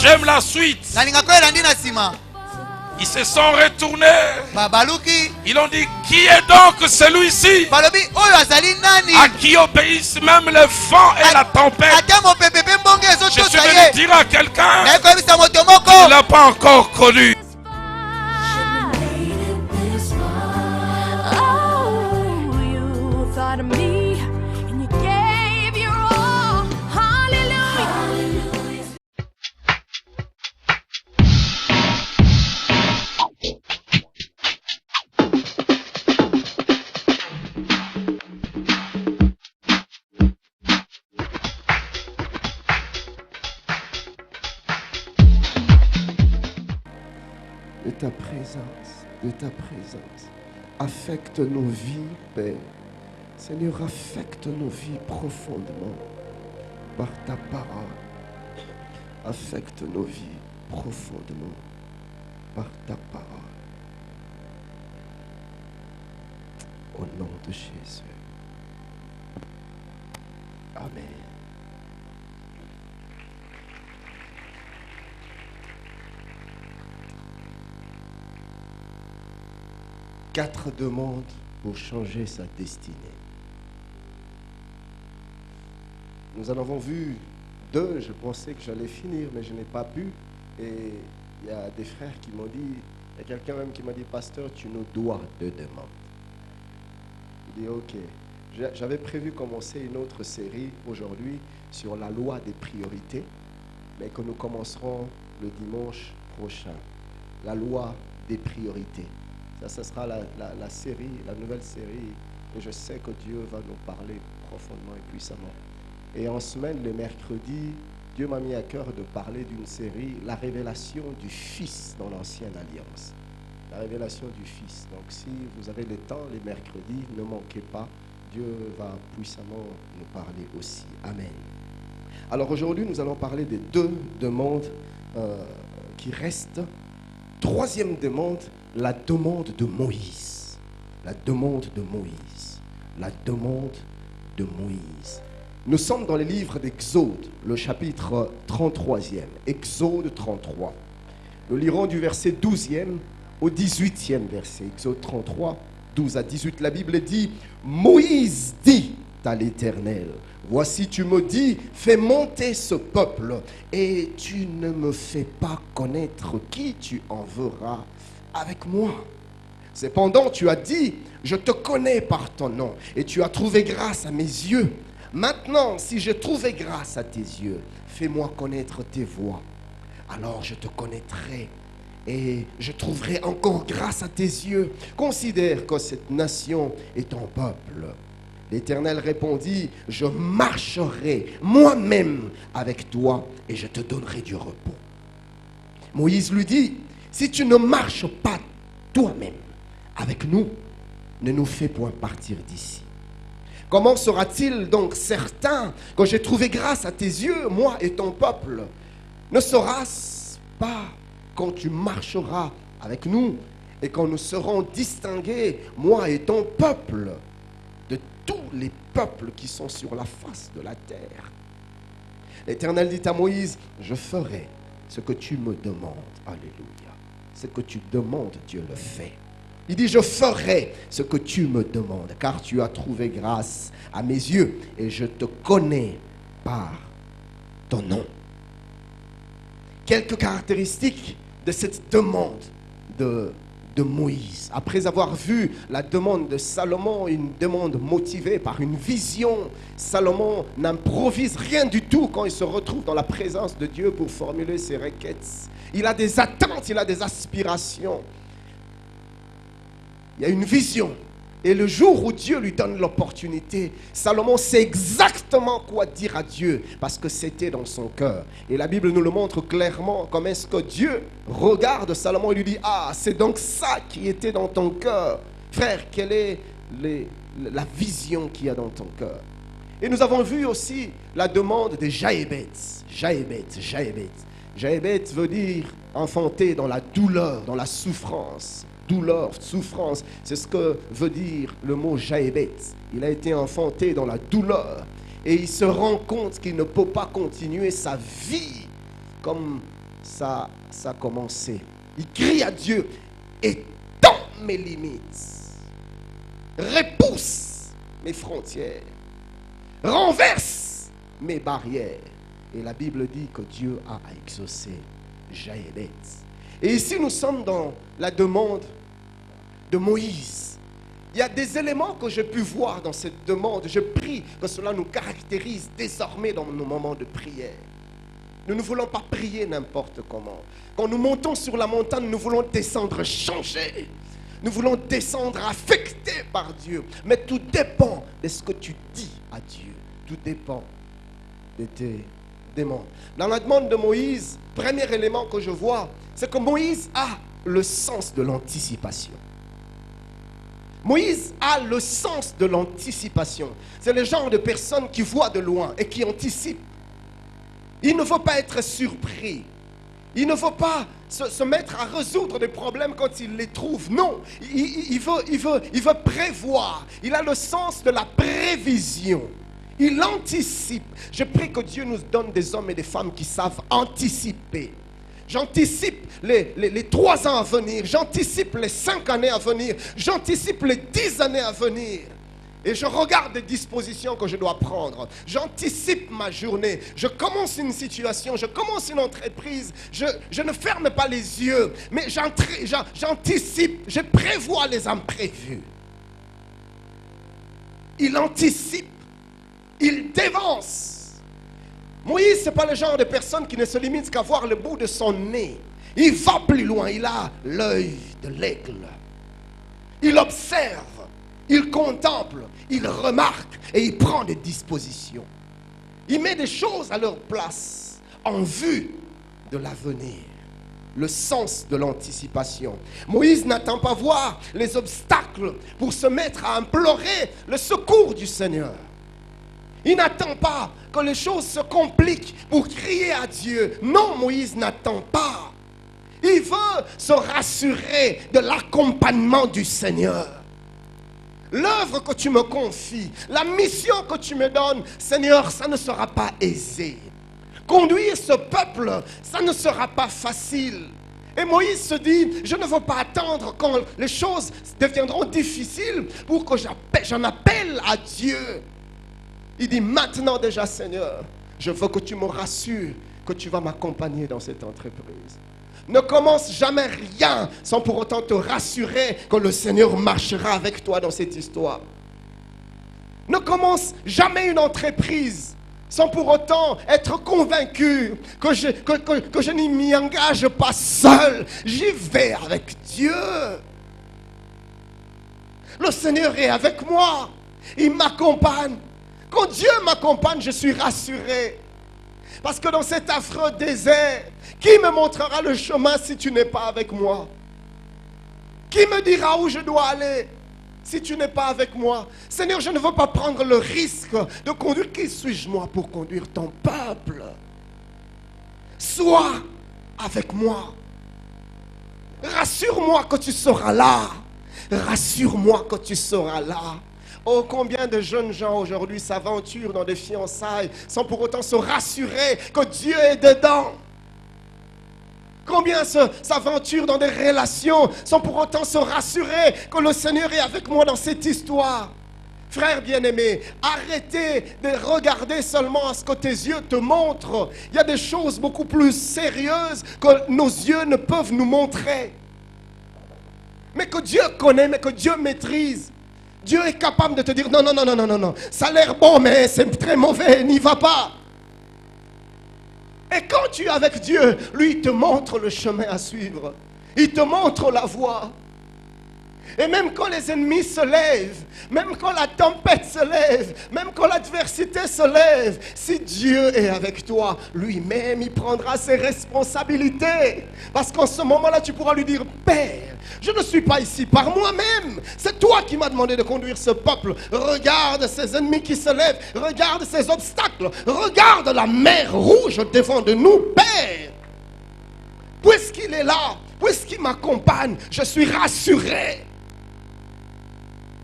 J'aime la suite. Ils se sont retournés. Ils ont dit, qui est donc celui-ci à qui obéissent même le vent et la tempête? Je suis venu dire à quelqu'un qui ne l'a pas encore connu. De ta présence, affecte nos vies, Père. Seigneur, affecte nos vies profondément par ta parole. Affecte nos vies profondément par ta parole. Au nom de Jésus. Amen. Quatre demandes pour changer sa destinée. Nous en avons vu deux. Je pensais que j'allais finir, mais je n'ai pas pu. Et il y a des frères qui m'ont dit, il y a quelqu'un même qui m'a dit, pasteur, tu nous dois deux demandes. Je dis, ok. J'avais prévu commencer une autre série aujourd'hui sur la loi des priorités, mais que nous commencerons le dimanche prochain. La loi des priorités. Ça sera la série, la nouvelle série. Et je sais que Dieu va nous parler profondément et puissamment. Et en semaine, le mercredi, Dieu m'a mis à cœur de parler d'une série, la révélation du Fils dans l'Ancienne Alliance. La révélation du Fils. Donc si vous avez le temps, les mercredis, ne manquez pas. Dieu va puissamment nous parler aussi. Amen. Alors aujourd'hui, nous allons parler des deux demandes qui restent. Troisième demande, la demande de Moïse. La demande de Moïse. La demande de Moïse. Nous sommes dans le livre d'Exode, le chapitre 33e. Exode 33. Nous lirons du verset 12e au 18e verset. Exode 33, 12 à 18. La Bible dit, Moïse dit à l'Éternel, voici tu me dis, fais monter ce peuple et tu ne me fais pas connaître qui tu enverras avec moi. Cependant, tu as dit, je te connais par ton nom et tu as trouvé grâce à mes yeux. Maintenant, si j'ai trouvé grâce à tes yeux, fais-moi connaître tes voies. Alors je te connaîtrai et je trouverai encore grâce à tes yeux. Considère que cette nation est ton peuple. L'Éternel répondit, je marcherai moi-même avec toi et je te donnerai du repos. Moïse lui dit, si tu ne marches pas toi-même avec nous, ne nous fais point partir d'ici. Comment sera-t-il donc certain que j'ai trouvé grâce à tes yeux, moi et ton peuple? Ne sera-ce pas quand tu marcheras avec nous et quand nous serons distingués, moi et ton peuple, de tous les peuples qui sont sur la face de la terre? L'Éternel dit à Moïse, je ferai ce que tu me demandes. Alléluia. Ce que tu demandes, Dieu le fait. Il dit, je ferai ce que tu me demandes, car tu as trouvé grâce à mes yeux et je te connais par ton nom. Quelques caractéristiques de cette demande de Moïse. Après avoir vu la demande de Salomon, une demande motivée par une vision, Salomon n'improvise rien du tout quand il se retrouve dans la présence de Dieu pour formuler ses requêtes. Il a des attentes, il a des aspirations. Il y a une vision. Et le jour où Dieu lui donne l'opportunité, Salomon sait exactement quoi dire à Dieu parce que c'était dans son cœur. Et la Bible nous le montre clairement. Comment est-ce que Dieu regarde Salomon et lui dit, ah, c'est donc ça qui était dans ton cœur. Frère, quelle est la vision qu'il y a dans ton cœur? Et nous avons vu aussi la demande de Jaébet. Jaébet. Jaébet veut dire enfanter dans la douleur, dans la souffrance. Douleur, souffrance, c'est ce que veut dire le mot Jaébet. Il a été enfanté dans la douleur et il se rend compte qu'il ne peut pas continuer sa vie comme ça a commencé. Il crie à Dieu, étends mes limites, repousse mes frontières, renverse mes barrières. Et la Bible dit que Dieu a exaucé Jaëlet. Et ici nous sommes dans la demande de Moïse. Il y a des éléments que j'ai pu voir dans cette demande. Je prie que cela nous caractérise désormais dans nos moments de prière. Nous ne voulons pas prier n'importe comment. Quand nous montons sur la montagne, nous voulons descendre changés. Nous voulons descendre affectés par Dieu. Mais tout dépend de ce que tu dis à Dieu. Tout dépend de tes demandes. Dans la demande de Moïse, premier élément que je vois, c'est que Moïse a le sens de l'anticipation. Moïse a le sens de l'anticipation. C'est le genre de personne qui voit de loin et qui anticipe. Il ne faut pas être surpris. Il ne faut pas se mettre à résoudre des problèmes quand il les trouve. Non, il veut prévoir. Il a le sens de la prévision. Il anticipe. Je prie que Dieu nous donne des hommes et des femmes qui savent anticiper. J'anticipe les 3 ans à venir. J'anticipe les 5 années à venir. J'anticipe les 10 années à venir. Et je regarde les dispositions que je dois prendre. J'anticipe ma journée. Je commence une situation, je commence une entreprise. Je ne ferme pas les yeux, mais j'anticipe, je prévois les imprévus. Il anticipe, il dévance. Moïse, ce n'est pas le genre de personne qui ne se limite qu'à voir le bout de son nez. Il va plus loin, il a l'œil de l'aigle. Il observe. Il contemple, il remarque et il prend des dispositions. Il met des choses à leur place en vue de l'avenir. Le sens de l'anticipation. Moïse n'attend pas voir les obstacles pour se mettre à implorer le secours du Seigneur. Il n'attend pas que les choses se compliquent pour crier à Dieu. Non, Moïse n'attend pas. Il veut se rassurer de l'accompagnement du Seigneur. L'œuvre que tu me confies, la mission que tu me donnes, Seigneur, ça ne sera pas aisé. Conduire ce peuple, ça ne sera pas facile. Et Moïse se dit, je ne veux pas attendre quand les choses deviendront difficiles pour que j'en appelle à Dieu. Il dit, maintenant déjà, Seigneur, je veux que tu me rassures que tu vas m'accompagner dans cette entreprise. Ne commence jamais rien sans pour autant te rassurer que le Seigneur marchera avec toi dans cette histoire. Ne commence jamais une entreprise sans pour autant être convaincu que je n'y m'y engage pas seul. J'y vais avec Dieu. Le Seigneur est avec moi. Il m'accompagne. Quand Dieu m'accompagne, je suis rassuré. Parce que dans cet affreux désert, qui me montrera le chemin si tu n'es pas avec moi? Qui me dira où je dois aller si tu n'es pas avec moi? Seigneur, je ne veux pas prendre le risque de conduire. Qui suis-je moi pour conduire ton peuple? Sois avec moi. Rassure-moi que tu seras là. Rassure-moi que tu seras là. Oh, combien de jeunes gens aujourd'hui s'aventurent dans des fiançailles sans pour autant se rassurer que Dieu est dedans. Combien s'aventurent dans des relations sans pour autant se rassurer que le Seigneur est avec moi dans cette histoire. Frères bien-aimés, arrêtez de regarder seulement à ce que tes yeux te montrent. Il y a des choses beaucoup plus sérieuses que nos yeux ne peuvent nous montrer. Mais que Dieu connaît, mais que Dieu maîtrise. Dieu est capable de te dire non, non, non, non, non, non, non. Ça a l'air bon, mais c'est très mauvais, n'y va pas. Et quand tu es avec Dieu, lui, il te montre le chemin à suivre. Il te montre la voie. Et même quand les ennemis se lèvent, même quand la tempête se lève, même quand l'adversité se lève, si Dieu est avec toi, lui-même, il prendra ses responsabilités. Parce qu'en ce moment-là, tu pourras lui dire, Père, je ne suis pas ici par moi-même. C'est toi qui m'as demandé de conduire ce peuple. Regarde ces ennemis qui se lèvent. Regarde ces obstacles. Regarde la mer rouge devant de nous, Père. Puisqu'il est là, puisqu'il m'accompagne, je suis rassuré.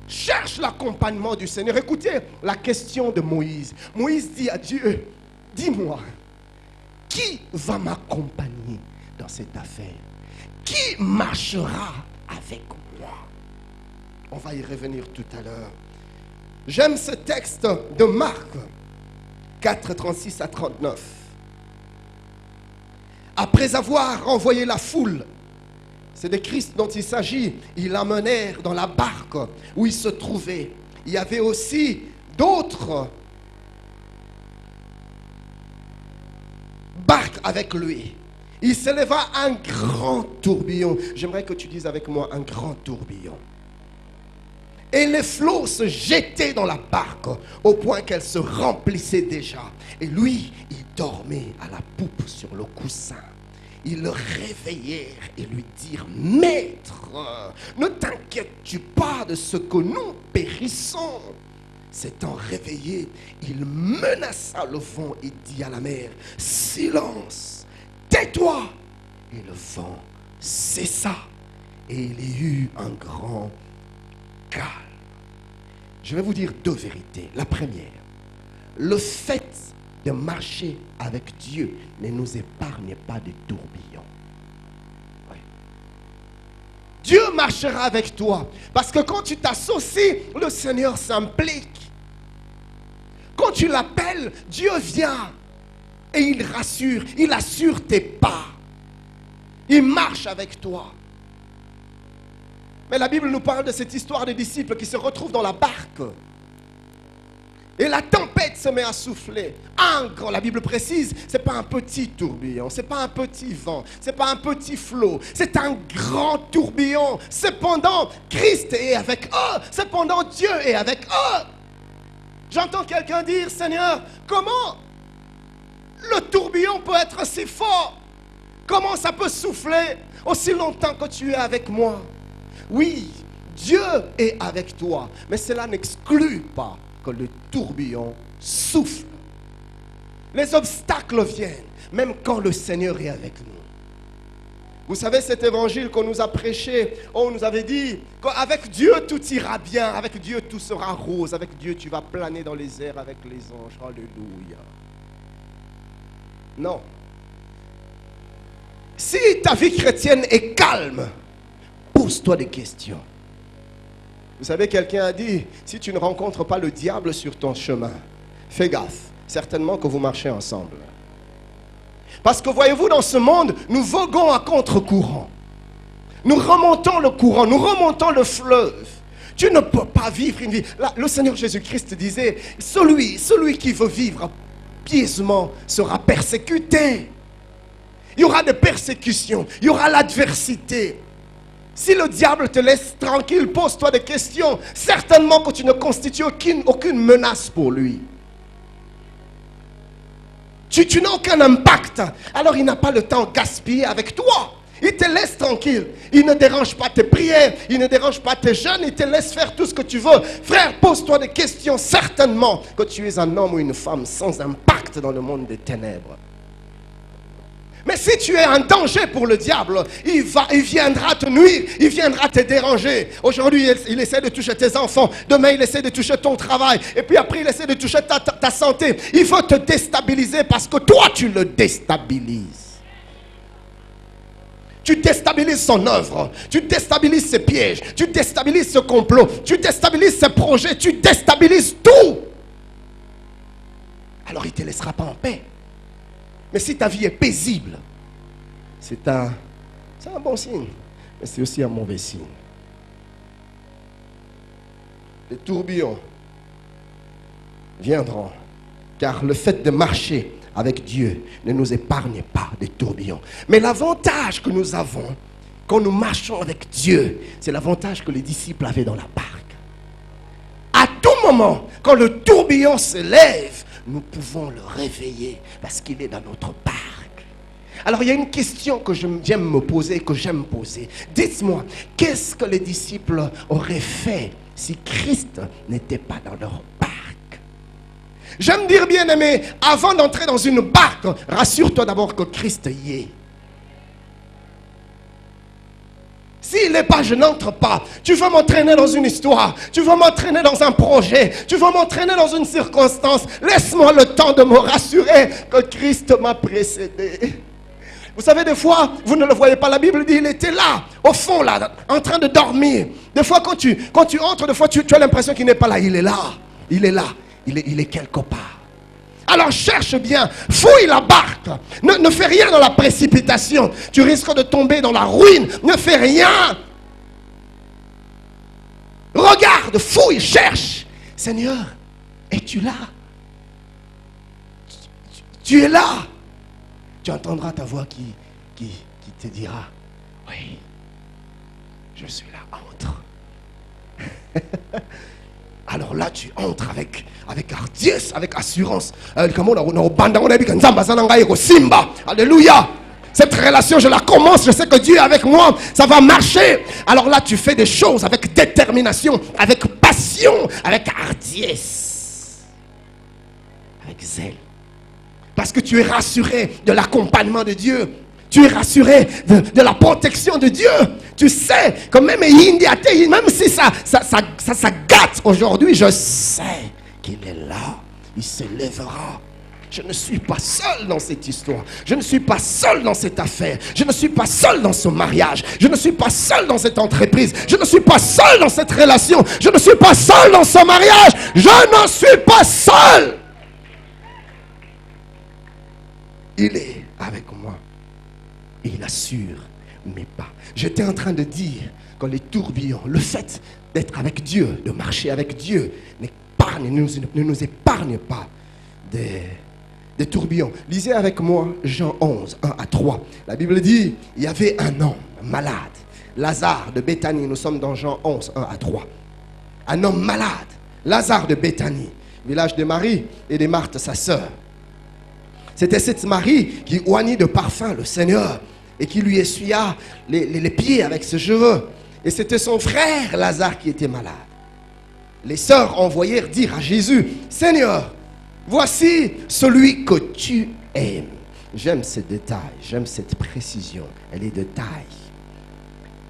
Cherche l'accompagnement du Seigneur. Écoutez la question de Moïse. Moïse dit à Dieu, dis-moi, qui va m'accompagner? dans cette affaire? Qui marchera avec moi? On va y revenir tout à l'heure. J'aime ce texte de Marc 4, 36 à 39. Après avoir renvoyé la foule, c'est de Christ dont il s'agit, ils l'amenèrent dans la barque où il se trouvait. Il y avait aussi d'autres barques avec lui. Il s'éleva un grand tourbillon. J'aimerais que tu dises avec moi un grand tourbillon. Et les flots se jetaient dans la barque au point qu'elle se remplissait déjà. Et lui, il dormait à la poupe sur le coussin. Ils le réveillèrent et lui dirent: Maître, ne t'inquiètes-tu pas de ce que nous périssons? S'étant réveillé, il menaça le vent et dit à la mer: Silence, tais-toi. Et le vent cessa et il y eut un grand calme. Je vais vous dire deux vérités. La première, le fait de marcher avec Dieu ne nous épargne pas des tourbillons. Oui. Dieu marchera avec toi parce que quand tu t'associes, le Seigneur s'implique. Quand tu l'appelles, Dieu vient et il rassure, il assure tes pas. Il marche avec toi. Mais la Bible nous parle de cette histoire des disciples qui se retrouvent dans la barque. Et la tempête se met à souffler. La Bible précise, ce n'est pas un petit tourbillon, ce n'est pas un petit vent, ce n'est pas un petit flot, c'est un grand tourbillon. Cependant, Christ est avec eux, cependant Dieu est avec eux. J'entends quelqu'un dire: Seigneur, comment le tourbillon peut être si fort? Comment ça peut souffler aussi longtemps que tu es avec moi? Oui, Dieu est avec toi, mais cela n'exclut pas que le tourbillon souffle. Les obstacles viennent, même quand le Seigneur est avec nous. Vous savez, cet évangile qu'on nous a prêché, on nous avait dit qu'avec Dieu tout ira bien, avec Dieu tout sera rose, avec Dieu tu vas planer dans les airs avec les anges. Alléluia. Non. Si ta vie chrétienne est calme, pose-toi des questions. Vous savez, quelqu'un a dit: si tu ne rencontres pas le diable sur ton chemin, fais gaffe, certainement que vous marchez ensemble. Parce que voyez-vous, dans ce monde, nous voguons à contre-courant. Nous remontons le courant, nous remontons le fleuve. Tu ne peux pas vivre une vie. Là, le Seigneur Jésus-Christ disait: celui qui veut vivre pieusement sera persécuté. Il y aura des persécutions, il y aura l'adversité. Si le diable te laisse tranquille, pose-toi des questions. Certainement que tu ne constitues aucune menace pour lui. Tu n'as aucun impact. Alors il n'a pas le temps gaspillé avec toi. Il te laisse tranquille. Il ne dérange pas tes prières. Il ne dérange pas tes jeûnes. Il te laisse faire tout ce que tu veux. Frère, pose-toi des questions. Certainement que tu es un homme ou une femme sans impact dans le monde des ténèbres. Mais si tu es un danger pour le diable, il viendra te nuire, il viendra te déranger. Aujourd'hui, il essaie de toucher tes enfants. Demain, il essaie de toucher ton travail. Et puis après, il essaie de toucher ta santé. Il veut te déstabiliser parce que toi, tu le déstabilises. Tu déstabilises son œuvre. Tu déstabilises ses pièges. Tu déstabilises ce complot. Tu déstabilises ses projets. Tu déstabilises tout. Alors, il ne te laissera pas en paix. Mais si ta vie est paisible, c'est un bon signe, mais c'est aussi un mauvais signe. Les tourbillons viendront, car le fait de marcher avec Dieu ne nous épargne pas des tourbillons. Mais l'avantage que nous avons quand nous marchons avec Dieu, c'est l'avantage que les disciples avaient dans la barque. À tout moment, quand le tourbillon se lève, nous pouvons le réveiller parce qu'il est dans notre barque. Alors il y a une question que j'aime me poser, que j'aime poser. Dites-moi, qu'est-ce que les disciples auraient fait si Christ n'était pas dans leur barque? J'aime dire, bien-aimé, avant d'entrer dans une barque, rassure-toi d'abord que Christ y est. S'il n'est pas, je n'entre pas. Tu veux m'entraîner dans une histoire, tu veux m'entraîner dans un projet, tu veux m'entraîner dans une circonstance. Laisse-moi le temps de me rassurer que Christ m'a précédé. Vous savez, des fois, vous ne le voyez pas. La Bible dit, il était là, au fond, là, en train de dormir. Des fois, quand tu entres, des fois, tu as l'impression qu'il n'est pas là. Il est là. Il est là. Il est quelque part. Alors cherche bien, fouille la barque. Ne fais rien dans la précipitation. Tu risques de tomber dans la ruine. Ne fais rien. Regarde, fouille, cherche. Seigneur, es-tu là? Tu es là. Tu entendras ta voix qui te dira, oui, je suis là, entre. Alors là, tu entres avec hardiesse, avec assurance. Alléluia. Cette relation, je la commence, je sais que Dieu est avec moi, ça va marcher. Alors là, tu fais des choses avec détermination, avec passion, avec hardiesse, avec zèle. Parce que tu es rassuré de l'accompagnement de Dieu. Tu es rassuré de la protection de Dieu. Tu sais que même si ça gâte aujourd'hui, je sais qu'il est là. Il se lèvera. Je ne suis pas seul dans cette histoire. Je ne suis pas seul dans cette affaire. Je ne suis pas seul dans ce mariage. Je ne suis pas seul dans cette entreprise. Je ne suis pas seul dans cette relation. Je ne suis pas seul dans ce mariage. Je ne suis pas seul. Il est avec moi. Et il assure mes pas. J'étais en train de dire que les tourbillons, le fait d'être avec Dieu, de marcher avec Dieu, ne nous épargne pas des tourbillons. Lisez avec moi Jean 11, 1 à 3. La Bible dit, il y avait un homme malade, Lazare de Béthanie. Nous sommes dans Jean 11, 1 à 3. Un homme malade, Lazare de Béthanie, village de Marie et de Marthe, sa sœur. C'était cette Marie qui oignit de parfum le Seigneur et qui lui essuya les pieds avec ses cheveux. Et c'était son frère Lazare qui était malade. Les sœurs envoyèrent dire à Jésus, Seigneur, voici celui que tu aimes. J'aime ces détails, j'aime cette précision, elle est de taille.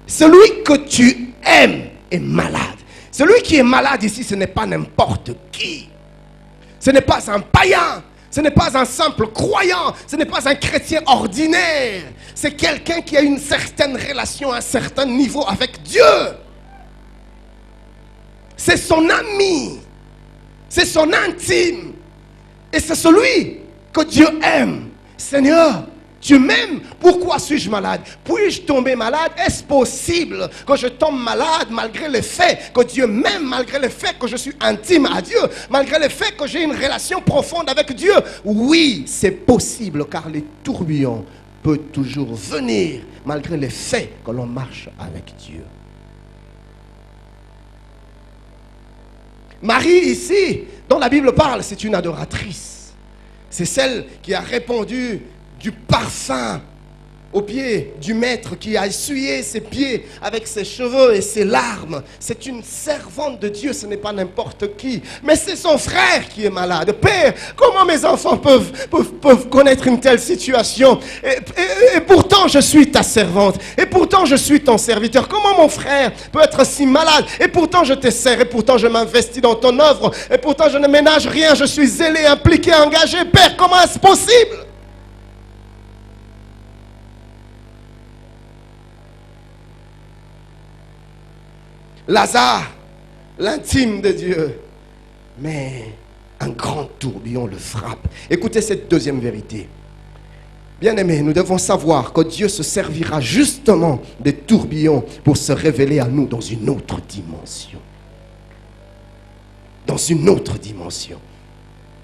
Celui que tu aimes est malade. Celui qui est malade ici, ce n'est pas n'importe qui. Ce n'est pas un païen. Ce n'est pas un simple croyant, ce n'est pas un chrétien ordinaire. C'est quelqu'un qui a une certaine relation, un certain niveau avec Dieu. C'est son ami, c'est son intime. Et c'est celui que Dieu aime. Seigneur, tu m'aimes, pourquoi suis-je malade? Puis-je tomber malade? Est-ce possible que je tombe malade malgré le fait que Dieu m'aime, malgré le fait que je suis intime à Dieu, malgré le fait que j'ai une relation profonde avec Dieu? Oui, c'est possible, car les tourbillons peuvent toujours venir malgré le fait que l'on marche avec Dieu. Marie ici, dont la Bible parle, c'est une adoratrice. C'est celle qui a répandu du parfum aux pieds du maître, qui a essuyé ses pieds avec ses cheveux et ses larmes. C'est une servante de Dieu, ce n'est pas n'importe qui. Mais c'est son frère qui est malade. Père, comment mes enfants peuvent connaître une telle situation? Et pourtant je suis ta servante. Et pourtant je suis ton serviteur. Comment mon frère peut être si malade? Et pourtant je te sers. Et pourtant je m'investis dans ton œuvre. Et pourtant je ne ménage rien. Je suis zélé, impliqué, engagé. Père, comment est-ce possible? Lazare, l'intime de Dieu, mais un grand tourbillon le frappe. Écoutez cette deuxième vérité. Bien-aimés, nous devons savoir que Dieu se servira justement des tourbillons pour se révéler à nous dans une autre dimension. Dans une autre dimension.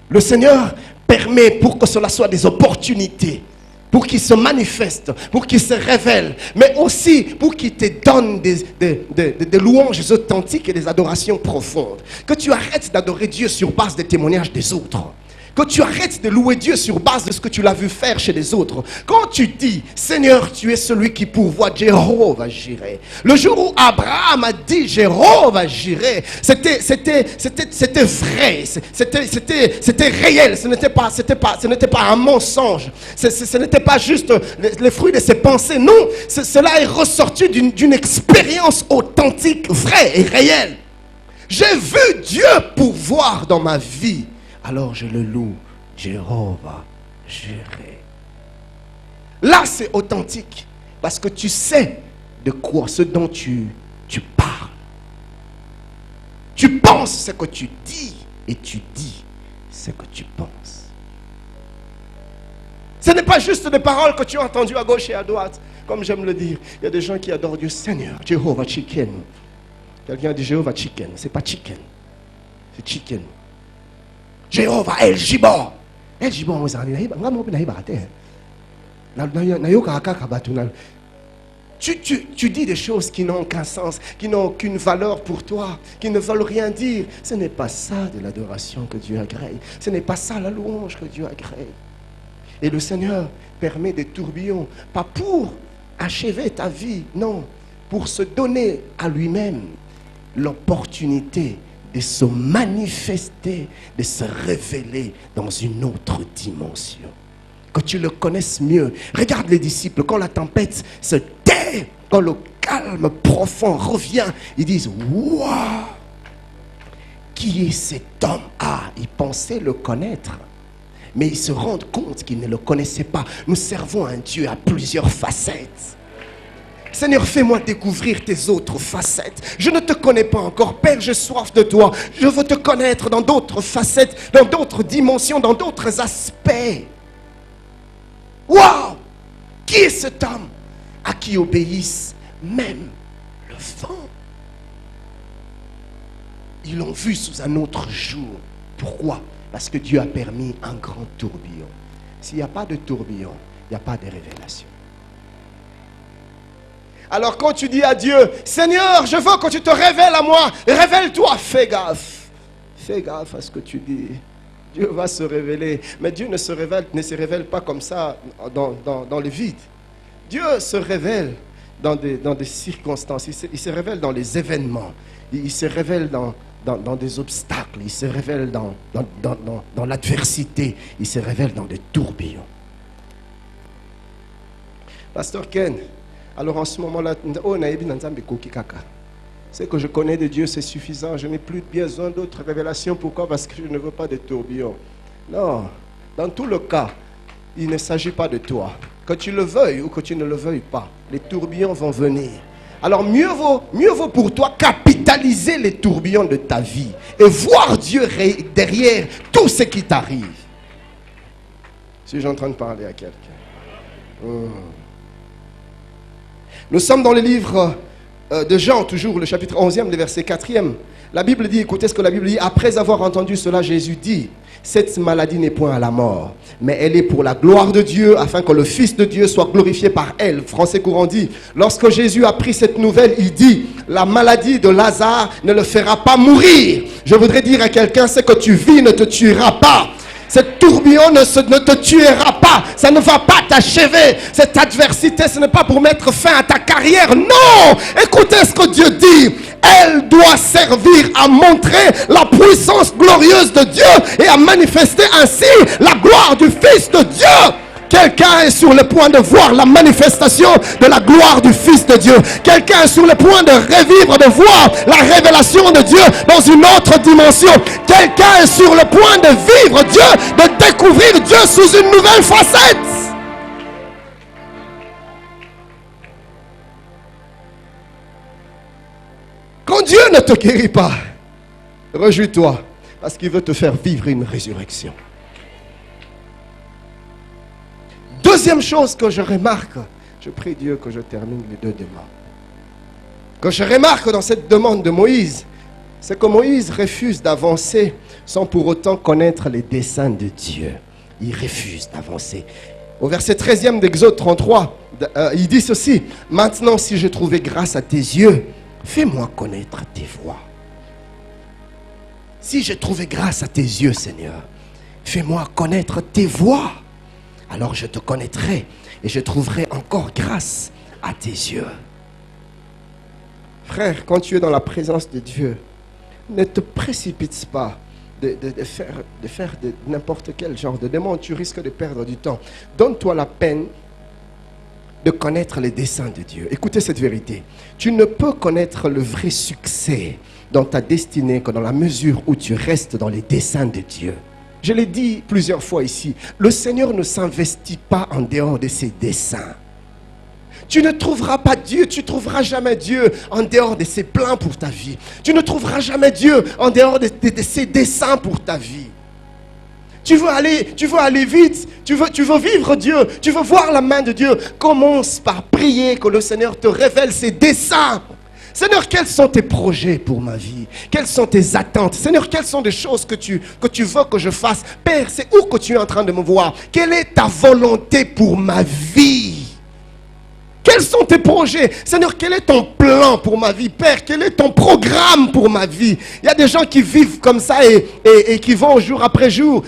Le Seigneur permet pour que cela soit des opportunités, pour qu'il se manifeste, pour qu'il se révèle, mais aussi pour qu'il te donne des louanges authentiques et des adorations profondes. Que tu arrêtes d'adorer Dieu sur base des témoignages des autres. Que tu arrêtes de louer Dieu sur base de ce que tu l'as vu faire chez les autres. Quand tu dis, Seigneur, tu es celui qui pourvoit, Jéhovah Jireh. Le jour où Abraham a dit Jéhovah Jireh, c'était vrai, c'était réel, ce n'était pas un mensonge, ce n'était pas juste le fruit de ses pensées, non, cela est ressorti d'une expérience authentique, vraie et réelle. J'ai vu Dieu pourvoir dans ma vie. Alors je le loue, Jéhovah Jireh. Là, c'est authentique. Parce que tu sais de quoi, ce dont tu parles. Tu penses ce que tu dis et tu dis ce que tu penses. Ce n'est pas juste des paroles que tu as entendues à gauche et à droite. Comme j'aime le dire, il y a des gens qui adorent Dieu. Seigneur, Jehovah Chicken. Quelqu'un dit Jehovah Chicken. Ce n'est pas chicken. C'est chicken. Jehovah El Jibor. El Jibor, tu dis des choses qui n'ont aucun sens, qui n'ont aucune valeur pour toi, qui ne veulent rien dire. Ce n'est pas ça de l'adoration que Dieu agrée. Ce n'est pas ça la louange que Dieu agrée. Et le Seigneur permet des tourbillons, pas pour achever ta vie, non, pour se donner à lui-même l'opportunité de se manifester, de se révéler dans une autre dimension. Que tu le connaisses mieux. Regarde les disciples, quand la tempête se tait, quand le calme profond revient, ils disent « Waouh! Qui est cet homme ?» Ah, ils pensaient le connaître. Mais ils se rendent compte qu'ils ne le connaissaient pas. Nous servons un Dieu à plusieurs facettes. Seigneur, fais-moi découvrir tes autres facettes. Je ne te connais pas encore. Père, j'ai soif de toi. Je veux te connaître dans d'autres facettes, dans d'autres dimensions, dans d'autres aspects. Waouh! Qui est cet homme à qui obéissent même le vent? Ils l'ont vu sous un autre jour. Pourquoi? Parce que Dieu a permis un grand tourbillon. S'il n'y a pas de tourbillon, il n'y a pas de révélation. Alors quand tu dis à Dieu, Seigneur, je veux que tu te révèles à moi, révèle-toi, fais gaffe. Fais gaffe à ce que tu dis. Dieu va se révéler. Mais Dieu ne se révèle pas comme ça dans le vide. Dieu se révèle dans des circonstances. Il se révèle dans les événements. Il se révèle dans des obstacles. Il se révèle dans l'adversité. Il se révèle dans des tourbillons. Pasteur Ken, alors en ce moment-là, ce que je connais de Dieu, c'est suffisant. Je n'ai plus besoin d'autres révélations. Pourquoi? Parce que je ne veux pas de tourbillons. Non. Dans tout le cas, il ne s'agit pas de toi. Que tu le veuilles ou que tu ne le veuilles pas, les tourbillons vont venir. Alors mieux vaut pour toi capitaliser les tourbillons de ta vie et voir Dieu derrière tout ce qui t'arrive. Suis-je en train de parler à quelqu'un? Nous sommes dans le livre de Jean, toujours le chapitre 11e, le verset 4e. La Bible dit, écoutez ce que la Bible dit. Après avoir entendu cela, Jésus dit, cette maladie n'est point à la mort, mais elle est pour la gloire de Dieu, afin que le Fils de Dieu soit glorifié par elle. Français courant dit, lorsque Jésus a pris cette nouvelle, il dit, la maladie de Lazare ne le fera pas mourir. Je voudrais dire à quelqu'un, ce que tu vis ne te tuera pas. Cette tourbillon ne te tuera pas. Ça ne va pas t'achever. Cette adversité, ce n'est pas pour mettre fin à ta carrière. Non! Écoutez ce que Dieu dit. Elle doit servir à montrer la puissance glorieuse de Dieu et à manifester ainsi la gloire du Fils de Dieu. Quelqu'un est sur le point de voir la manifestation de la gloire du Fils de Dieu. Quelqu'un est sur le point de revivre, de voir la révélation de Dieu dans une autre dimension. Quelqu'un est sur le point de vivre Dieu, de découvrir Dieu sous une nouvelle facette. Quand Dieu ne te guérit pas, réjouis-toi, parce qu'il veut te faire vivre une résurrection. Deuxième chose que je remarque, je prie Dieu que je termine les deux demandes. Que je remarque dans cette demande de Moïse, c'est que Moïse refuse d'avancer sans pour autant connaître les desseins de Dieu. Il refuse d'avancer. Au verset 13e d'Exode 33, il dit ceci, maintenant si j'ai trouvé grâce à tes yeux, fais-moi connaître tes voies. Si j'ai trouvé grâce à tes yeux, Seigneur, fais-moi connaître tes voies. Alors je te connaîtrai et je trouverai encore grâce à tes yeux. Frère, quand tu es dans la présence de Dieu, ne te précipite pas de faire n'importe quel genre de demande. Tu risques de perdre du temps. Donne-toi la peine de connaître les desseins de Dieu. Écoutez cette vérité. Tu ne peux connaître le vrai succès dans ta destinée que dans la mesure où tu restes dans les desseins de Dieu. Je l'ai dit plusieurs fois ici, le Seigneur ne s'investit pas en dehors de ses desseins. Tu ne trouveras pas Dieu, tu ne trouveras jamais Dieu en dehors de ses plans pour ta vie. Tu ne trouveras jamais Dieu en dehors de ses desseins pour ta vie. Tu veux aller vite, tu veux vivre Dieu, tu veux voir la main de Dieu. Commence par prier que le Seigneur te révèle ses desseins. Seigneur, quels sont tes projets pour ma vie? Quelles sont tes attentes? Seigneur, quelles sont des choses que tu veux que je fasse? Père, c'est où que tu es en train de me voir? Quelle est ta volonté pour ma vie? Quels sont tes projets? Seigneur, quel est ton plan pour ma vie? Père, quel est ton programme pour ma vie? Il y a des gens qui vivent comme ça et qui vont jour après jour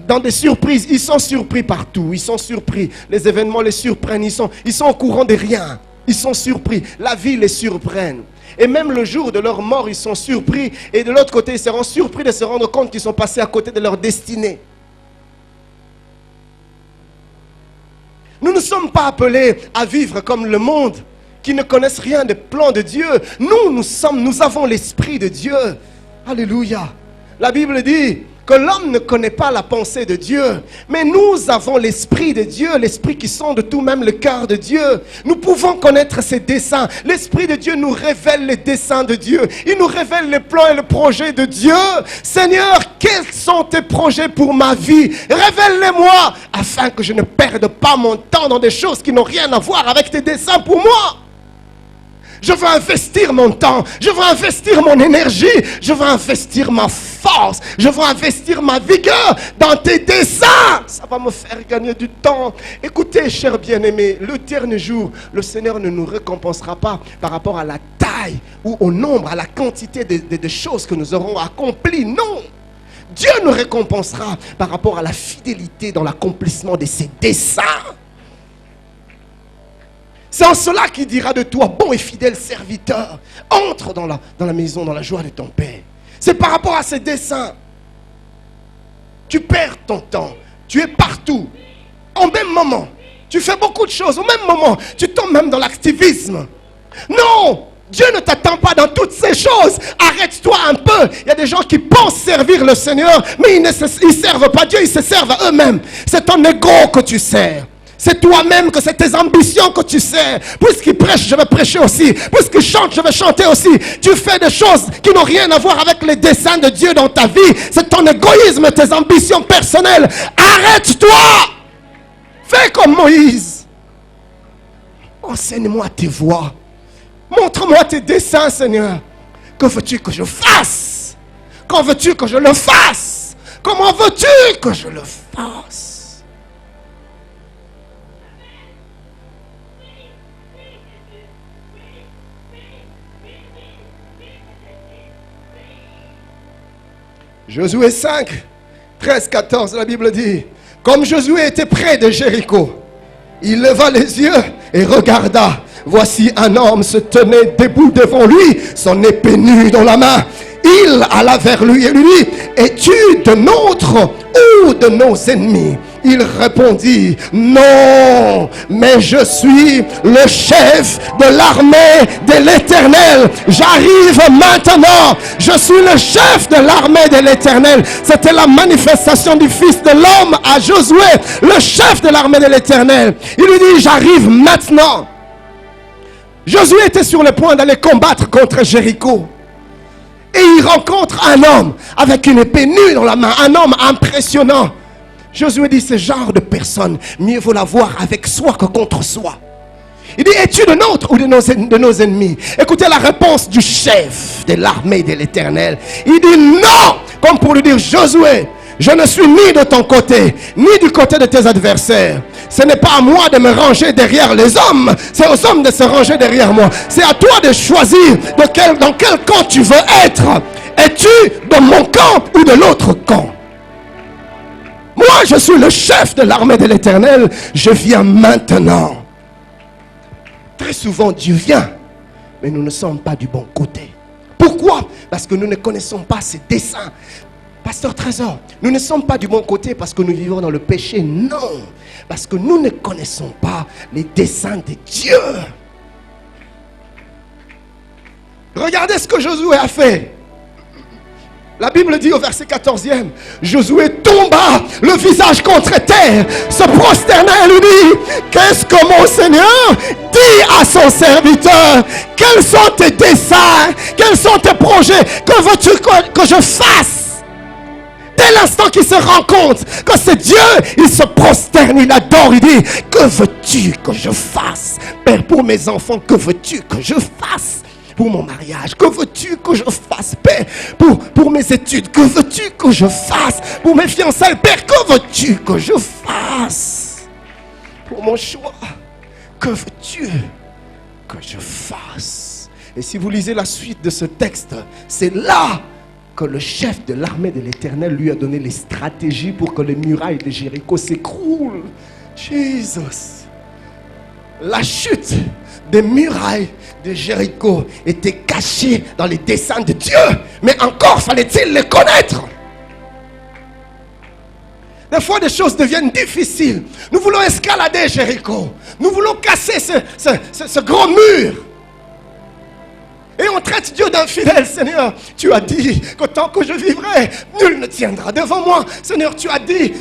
dans des surprises. Ils sont surpris partout. Ils sont surpris. Les événements les surprennent. Ils sont au courant de rien. Ils sont surpris. La vie les surprend. Et même le jour de leur mort, ils sont surpris. Et de l'autre côté, ils seront surpris de se rendre compte qu'ils sont passés à côté de leur destinée. Nous ne sommes pas appelés à vivre comme le monde, qui ne connaissent rien des plans de Dieu. Nous avons l'Esprit de Dieu. Alléluia. La Bible dit que l'homme ne connaît pas la pensée de Dieu, mais nous avons l'Esprit de Dieu, l'Esprit qui sonde tout même le cœur de Dieu. Nous pouvons connaître ses desseins. L'Esprit de Dieu nous révèle les desseins de Dieu. Il nous révèle les plans et les projets de Dieu. Seigneur, quels sont tes projets pour ma vie? Révèle-les-moi, afin que je ne perde pas mon temps dans des choses qui n'ont rien à voir avec tes desseins pour moi. Je veux investir mon temps, je veux investir mon énergie, je veux investir ma force, je veux investir ma vigueur dans tes desseins. Ça va me faire gagner du temps. Écoutez, chers bien-aimés, le dernier jour, le Seigneur ne nous récompensera pas par rapport à la taille ou au nombre, à la quantité de choses que nous aurons accomplies. Non. Dieu nous récompensera par rapport à la fidélité dans l'accomplissement de ses desseins. C'est en cela qu'il dira de toi, bon et fidèle serviteur, entre dans la maison, dans la joie de ton Père. C'est par rapport à ses desseins. Tu perds ton temps, tu es partout, au même moment. Tu fais beaucoup de choses, au même moment. Tu tombes même dans l'activisme. Non! Dieu ne t'attend pas dans toutes ces choses. Arrête-toi un peu. Il y a des gens qui pensent servir le Seigneur, mais ils ne servent pas Dieu, ils se servent à eux-mêmes. C'est ton ego que tu sers. C'est toi-même, que c'est tes ambitions que tu sers. Puisqu'il prêche, je vais prêcher aussi. Puisqu'il chante, je vais chanter aussi. Tu fais des choses qui n'ont rien à voir avec les desseins de Dieu dans ta vie. C'est ton égoïsme, tes ambitions personnelles. Arrête-toi. Fais comme Moïse. Enseigne-moi tes voies. Montre-moi tes desseins, Seigneur. Que veux-tu que je fasse? Quand veux-tu que je le fasse? Comment veux-tu que je le fasse? Josué 5, 13, 14, la Bible dit, comme Josué était près de Jéricho, il leva les yeux et regarda. Voici un homme se tenait debout devant lui, son épée nue dans la main. Il alla vers lui et lui dit, es-tu de nôtres ou de nos ennemis? Il répondit, non, mais je suis le chef de l'armée de l'Éternel. J'arrive maintenant. Je suis le chef de l'armée de l'Éternel. C'était la manifestation du Fils de l'homme à Josué, le chef de l'armée de l'Éternel. Il lui dit, j'arrive maintenant. Josué était sur le point d'aller combattre contre Jéricho. Et il rencontre un homme avec une épée nue dans la main, un homme impressionnant. Josué dit, ce genre de personne, mieux vaut l'avoir avec soi que contre soi. Il dit, es-tu de nôtres ou de nos ennemis? Écoutez la réponse du chef de l'armée de l'Éternel. Il dit non, comme pour lui dire, Josué, je ne suis ni de ton côté, ni du côté de tes adversaires. Ce n'est pas à moi de me ranger derrière les hommes, c'est aux hommes de se ranger derrière moi. C'est à toi de choisir dans quel camp tu veux être. Es-tu dans mon camp ou de l'autre camp? Moi, je suis le chef de l'armée de l'Éternel. Je viens maintenant. Très souvent, Dieu vient, mais nous ne sommes pas du bon côté. Pourquoi? Parce que nous ne connaissons pas ses desseins. Pasteur Trésor, nous ne sommes pas du bon côté parce que nous vivons dans le péché. Non, parce que nous ne connaissons pas les desseins de Dieu. Regardez ce que Josué a fait. La Bible dit au verset 14e, Josué tomba le visage contre terre, se prosterna et lui dit, qu'est-ce que mon Seigneur dit à son serviteur? Quels sont tes desseins? Quels sont tes projets? Que veux-tu que je fasse? Dès l'instant qu'il se rend compte que c'est Dieu, il se prosterne, il adore, il dit, que veux-tu que je fasse? Père, pour mes enfants, que veux-tu que je fasse? Pour mon mariage, que veux-tu que je fasse? Père, pour mes études, que veux-tu que je fasse? Pour mes fiançailles, Père, que veux-tu que je fasse? Pour mon choix, que veux-tu que je fasse? Et si vous lisez la suite de ce texte, c'est là que le chef de l'armée de l'Éternel lui a donné les stratégies pour que les murailles de Jéricho s'écroulent. Jesus! La chute des murailles de Jéricho était cachée dans les desseins de Dieu, mais encore fallait-il les connaître. Des fois, des choses deviennent difficiles. Nous voulons escalader Jéricho. Nous voulons casser ce grand mur. Et on traite Dieu d'infidèle. Seigneur, tu as dit que tant que je vivrai, nul ne tiendra devant moi. Seigneur, tu as dit.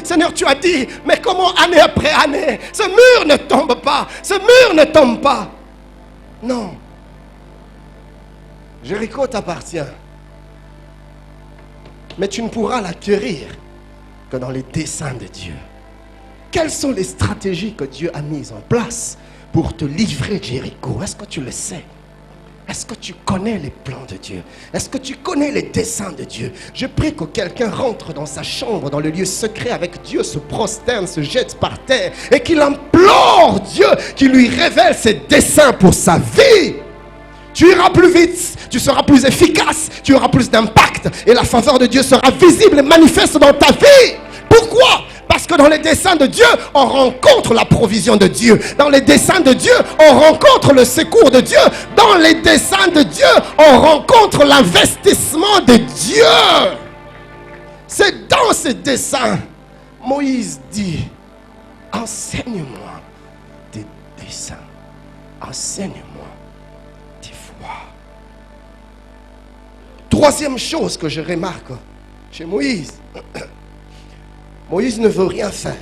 Mais comment année après année, ce mur ne tombe pas? Ce mur ne tombe pas. Non. Jéricho t'appartient. Mais tu ne pourras l'acquérir que dans les desseins de Dieu. Quelles sont les stratégies que Dieu a mises en place pour te livrer Jéricho? Est-ce que tu le sais? Est-ce que tu connais les plans de Dieu? Est-ce que tu connais les desseins de Dieu? Je prie que quelqu'un rentre dans sa chambre, dans le lieu secret avec Dieu, se prosterne, se jette par terre et qu'il implore Dieu, qui lui révèle ses desseins pour sa vie. Tu iras plus vite, tu seras plus efficace, tu auras plus d'impact et la faveur de Dieu sera visible et manifeste dans ta vie. Pourquoi? Parce que dans les desseins de Dieu, on rencontre la provision de Dieu. Dans les desseins de Dieu, on rencontre le secours de Dieu. Dans les desseins de Dieu, on rencontre l'investissement de Dieu. C'est dans ces desseins, Moïse dit, enseigne-moi tes desseins. Enseigne-moi tes voies. Troisième chose que je remarque chez Moïse, Moïse ne veut rien faire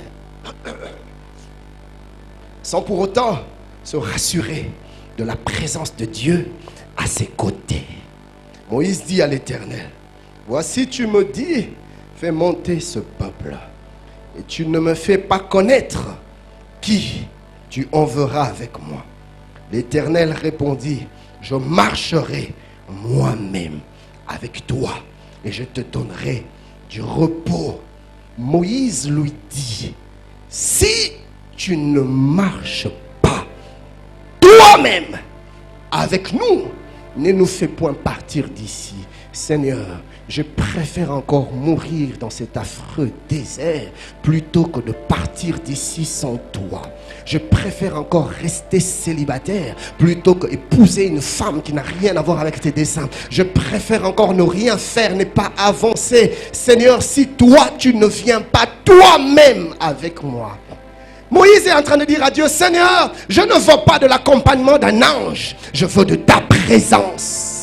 sans pour autant se rassurer de la présence de Dieu à ses côtés. Moïse dit à l'Éternel, voici tu me dis, fais monter ce peuple et tu ne me fais pas connaître qui tu enverras avec moi. L'Éternel répondit, je marcherai moi-même avec toi et je te donnerai du repos. Moïse lui dit, si tu ne marches pas toi-même avec nous, ne nous fais point partir d'ici. Seigneur, je préfère encore mourir dans cet affreux désert plutôt que de partir d'ici sans toi. Je préfère encore rester célibataire plutôt que épouser une femme qui n'a rien à voir avec tes desseins. Je préfère encore ne rien faire, ne pas avancer. Seigneur, si toi tu ne viens pas toi-même avec moi. Moïse est en train de dire à Dieu, Seigneur, je ne veux pas de l'accompagnement d'un ange, je veux de ta présence.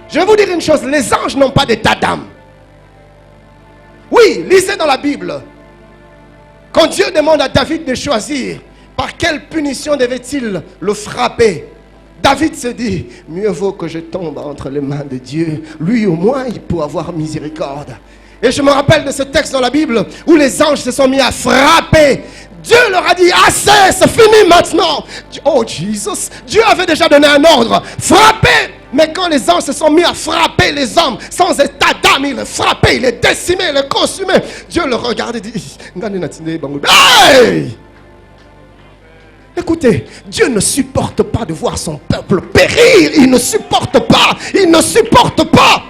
Je vais vous dire une chose, les anges n'ont pas d'état d'âme. Oui, lisez dans la Bible. Quand Dieu demande à David de choisir par quelle punition devait-il le frapper, David se dit, mieux vaut que je tombe entre les mains de Dieu. Lui au moins, il peut avoir miséricorde. Et je me rappelle de ce texte dans la Bible où les anges se sont mis à frapper. Dieu leur a dit, assez, c'est fini maintenant. Oh Jesus, Dieu avait déjà donné un ordre, frappez. Mais quand les anges se sont mis à frapper les hommes sans état d'âme, ils les frappaient, ils les décimaient, ils les consumaient. Dieu le regardait et dit, hey! Écoutez, Dieu ne supporte pas de voir son peuple périr. Il ne supporte pas. Il ne supporte pas.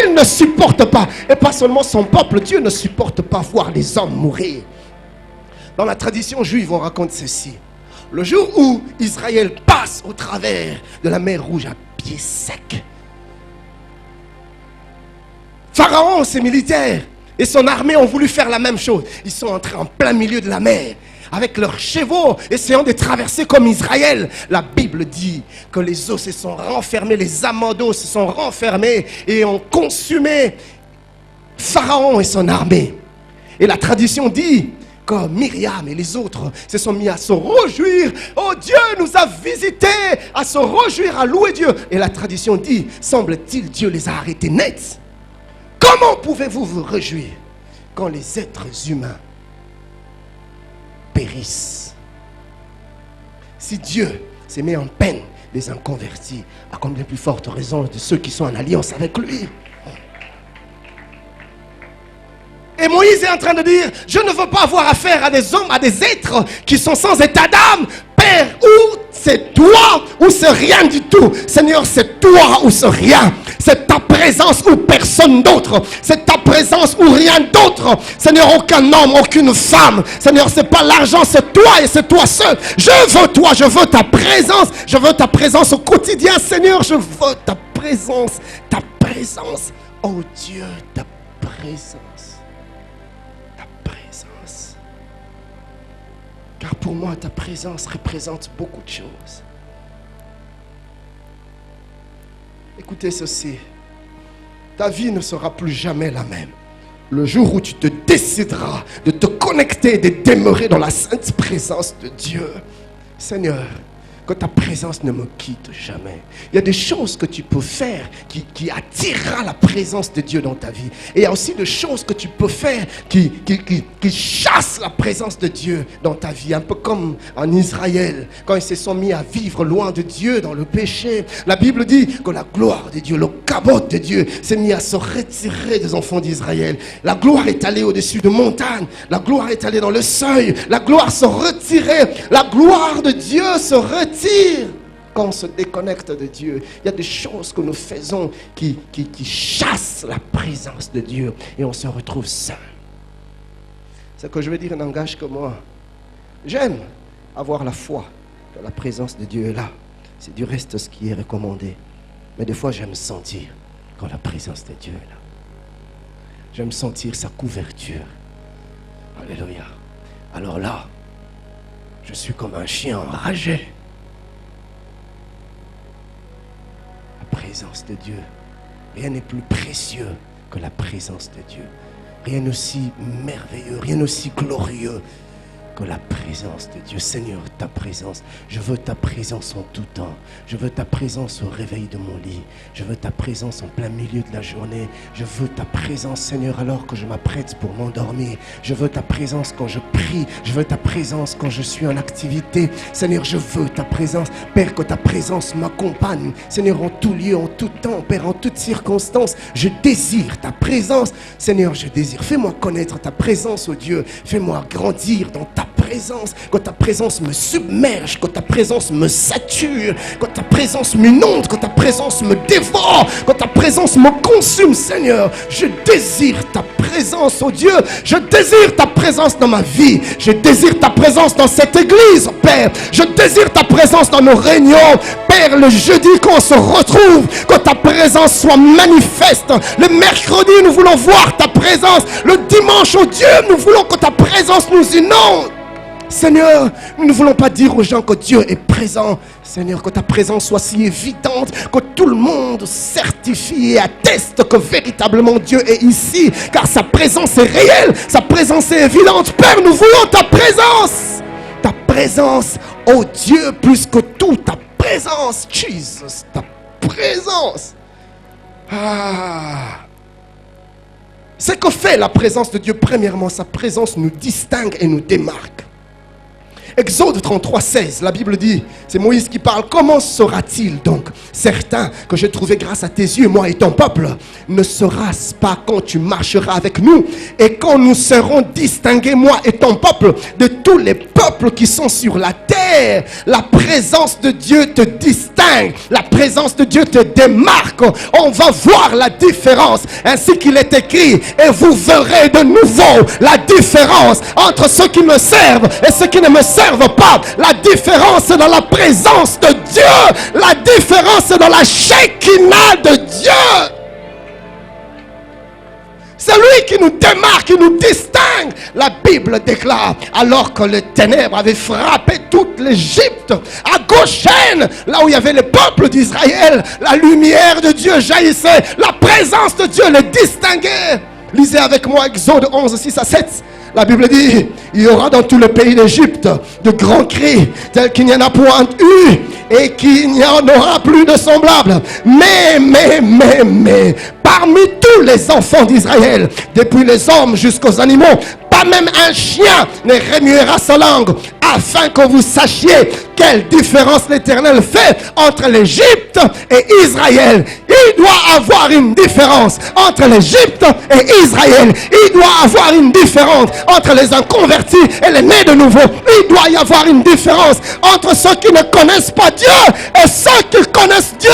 Il ne supporte pas. Et pas seulement son peuple, Dieu ne supporte pas voir les hommes mourir. Dans la tradition juive, on raconte ceci. Le jour où Israël passe au travers de la mer Rouge à pied sec, Pharaon, ses militaires et son armée ont voulu faire la même chose. Ils sont entrés en plein milieu de la mer avec leurs chevaux, essayant de traverser comme Israël. La Bible dit que les eaux se sont renfermées, les amas d'eau se sont renfermés et ont consumé Pharaon et son armée. Et la tradition dit que Myriam et les autres se sont mis à se réjouir. Oh, Dieu nous a visités, à se réjouir, à louer Dieu. Et la tradition dit, semble-t-il, Dieu les a arrêtés net. Comment pouvez-vous vous réjouir quand les êtres humains périssent? Si Dieu s'est mis en peine des inconvertis, à combien plus forte raison de ceux qui sont en alliance avec lui? Et Moïse est en train de dire, je ne veux pas avoir affaire à des hommes, à des êtres qui sont sans état d'âme. Père, ou c'est toi ou c'est rien du tout. Seigneur, c'est toi ou c'est rien. C'est ta présence ou personne d'autre. C'est ta présence ou rien d'autre. Seigneur, aucun homme, aucune femme. Seigneur, c'est pas l'argent, c'est toi et c'est toi seul. Je veux toi, je veux ta présence. Je veux ta présence au quotidien, Seigneur. Je veux ta présence. Ta présence. Oh Dieu, ta présence. Car pour moi, ta présence représente beaucoup de choses. Écoutez ceci. Ta vie ne sera plus jamais la même. Le jour où tu te décideras de te connecter et de demeurer dans la sainte présence de Dieu. Seigneur, que ta présence ne me quitte jamais. Il y a des choses que tu peux faire qui attirera la présence de Dieu dans ta vie. Et il y a aussi des choses que tu peux faire qui chassent la présence de Dieu dans ta vie. Un peu comme en Israël, quand ils se sont mis à vivre loin de Dieu dans le péché. La Bible dit que la gloire de Dieu, le cabot de Dieu s'est mis à se retirer des enfants d'Israël. La gloire est allée au-dessus de montagnes. La gloire est allée dans le seuil. La gloire se retirait. La gloire de Dieu se retire. Quand on se déconnecte de Dieu, il y a des choses que nous faisons qui chassent la présence de Dieu et on se retrouve seul. Ce que je veux dire n'engage que moi. J'aime avoir la foi que la présence de Dieu est là. C'est du reste ce qui est recommandé. Mais des fois, j'aime sentir quand la présence de Dieu est là. J'aime sentir sa couverture. Alléluia. Alors là, je suis comme un chien enragé. La présence de Dieu. Rien n'est plus précieux que la présence de Dieu. Rien aussi merveilleux, rien aussi glorieux que la présence de Dieu. Seigneur, ta présence. Je veux ta présence en tout temps. Je veux ta présence au réveil de mon lit. Je veux ta présence en plein milieu de la journée. Je veux ta présence, Seigneur, alors que je m'apprête pour m'endormir. Je veux ta présence quand je prie. Je veux ta présence quand je suis en activité. Seigneur, je veux ta présence. Père, que ta présence m'accompagne. Seigneur, en tout lieu, en tout temps. Père, en toutes circonstances, je désire ta présence. Seigneur, je désire. Fais-moi connaître ta présence, oh Dieu. Fais-moi grandir dans ta présence, que ta présence me submerge, que ta présence me sature, que ta présence m'inonde, que ta présence me dévore, que ta présence me consume, Seigneur. Je désire ta présence, oh Dieu. Je désire ta présence dans ma vie. Je désire ta présence dans cette église, Père. Je désire ta présence dans nos réunions, Père. Le jeudi, quand on se retrouve, que ta présence soit manifeste. Le mercredi, nous voulons voir ta présence. Le dimanche, oh Dieu, nous voulons que ta présence nous inonde. Seigneur, nous ne voulons pas dire aux gens que Dieu est présent. Seigneur, que ta présence soit si évidente que tout le monde certifie et atteste que véritablement Dieu est ici. Car sa présence est réelle, sa présence est évidente. Père, nous voulons ta présence. Ta présence, oh Dieu, plus que tout, ta présence. Jesus, ta présence. Ce que fait la présence de Dieu, premièrement, sa présence nous distingue et nous démarque. Exode 33, 16, la Bible dit, c'est Moïse qui parle. Comment sera-t-il donc certain que j'ai trouvé grâce à tes yeux, moi et ton peuple? Ne sera-ce pas quand tu marcheras avec nous et quand nous serons distingués, moi et ton peuple, de tous les peuples qui sont sur la terre? La présence de Dieu te distingue, la présence de Dieu te démarque. On va voir la différence, ainsi qu'il est écrit, et vous verrez de nouveau la différence entre ceux qui me servent et ceux qui ne me servent pas. La différence est dans la présence de Dieu. La différence est dans la Shekinah de Dieu. C'est lui qui nous démarque, qui nous distingue. La Bible déclare, alors que les ténèbres avaient frappé toute l'Égypte, à Goshen, là où il y avait le peuple d'Israël, la lumière de Dieu jaillissait. La présence de Dieu les distinguait. Lisez avec moi Exode 11, 6 à 7. La Bible dit, il y aura dans tout le pays d'Égypte de grands cris, tels qu'il n'y en a point eu, et qu'il n'y en aura plus de semblables. Mais, parmi tous les enfants d'Israël, depuis les hommes jusqu'aux animaux, pas même un chien ne remuera sa langue, afin que vous sachiez quelle différence l'Éternel fait entre l'Égypte et Israël. Il doit avoir une différence entre l'Égypte et Israël. Il doit avoir une différence entre les inconvertis et les nés de nouveau. Il doit y avoir une différence entre ceux qui ne connaissent pas Dieu et ceux qui connaissent Dieu.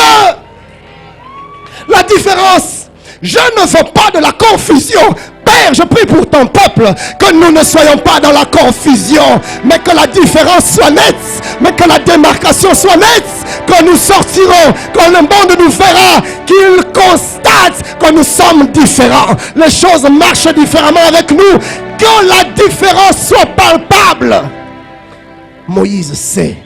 La différence. Je ne veux pas de la confusion. Père, je prie pour ton peuple, que nous ne soyons pas dans la confusion, mais que la différence soit nette, mais que la démarcation soit nette, que nous sortirons, que le monde nous verra, qu'il constate que nous sommes différents. Les choses marchent différemment avec nous, que la différence soit palpable. Moïse sait,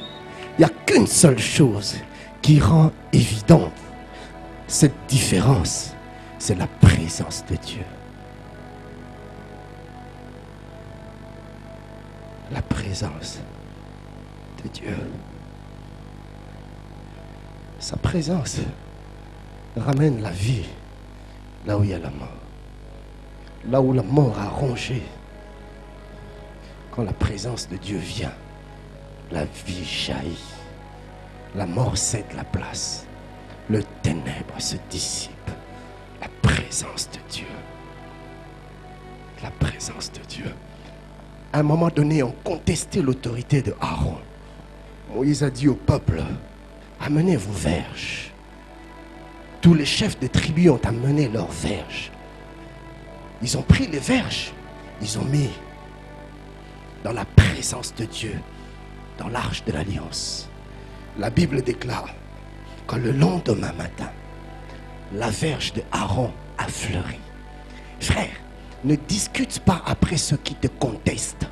il n'y a qu'une seule chose qui rend évidente cette différence, c'est la présence de Dieu. La présence de Dieu. Sa présence ramène la vie là où il y a la mort. Là où la mort a rongé. Quand la présence de Dieu vient, la vie jaillit. La mort cède la place. Le ténèbre se dissipe. La présence de Dieu. La présence de Dieu. À un moment donné, on contestait l'autorité de Aaron. Moïse a dit au peuple, amenez vos verges. Tous les chefs des tribus ont amené leurs verges. Ils ont pris les verges, ils ont mis dans la présence de Dieu, dans l'arche de l'alliance. La Bible déclare que le lendemain matin, la verge de Aaron a fleuri. Frère, ne discute pas après ceux qui te contestent.